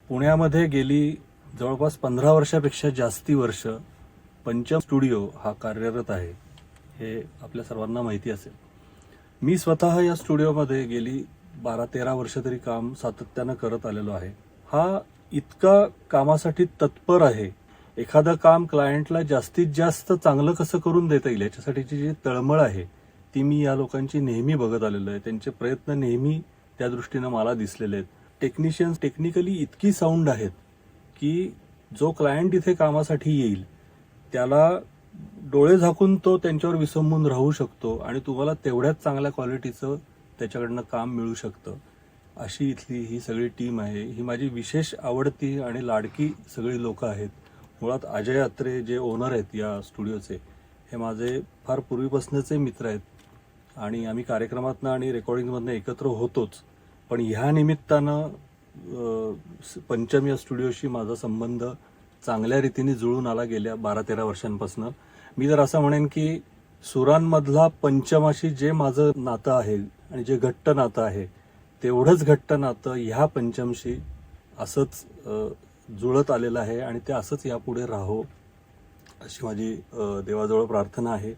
पुण्यामध्ये गेली जवळपास 15 वर्षापेक्षा जास्ती वर्ष पंचम स्टुडिओ हा कार्यरत आहे, हे आपल्या सर्वांना माहिती असेल. मी स्वतः या स्टुडिओमध्ये गेली 12-13 वर्ष तरी काम सातत्यानं करत आलेलो आहे. हा इतका कामासाठी तत्पर आहे. एखादं काम क्लायंटला जास्तीत जास्त चांगलं कसं करून देता येईल याच्यासाठीची जी तळमळ आहे ती मी या लोकांची नेहमी बघत आलेलो आहे. त्यांचे प्रयत्न नेहमी त्या दृष्टीनं मला दिसलेले आहेत. टेक्निशियन्स टेक्निकली इतकी साऊंड आहेत की जो क्लायंट इथे कामासाठी येईल त्याला डोळे झाकून तो त्यांच्यावर विसंबून राहू शकतो आणि तुम्हाला तेवढ्याच चांगल्या क्वालिटीचं त्याच्याकडनं काम मिळू शकतं. अशी इथली ही सगळी टीम आहे. ही माझी विशेष आवडती आणि लाडकी सगळी लोक आहेत. मुळात अजय अत्रे जे ओनर आहेत या स्टुडिओचे, हे माझे फार पूर्वीपासूनचे मित्र आहेत आणि आम्ही कार्यक्रमातनं आणि रेकॉर्डिंगमधनं एकत्र होतोच. पण ह्या निमित्तानं पंचम या स्टुडिओशी माझा संबंध चांगल्या रीतीने जुळून आला गेल्या 12-13 वर्षांपासून. मी तर असं म्हणेन की सुरांमधला पंचमाशी जे माझं नातं आहे आणि जे घट्ट नातं आहे तेवढंच घट्ट नातं ह्या पंचमशी असंच जुळत आलेलं आहे आणि ते असंच यापुढे राहो अशी माझी देवाजवळ प्रार्थना आहे.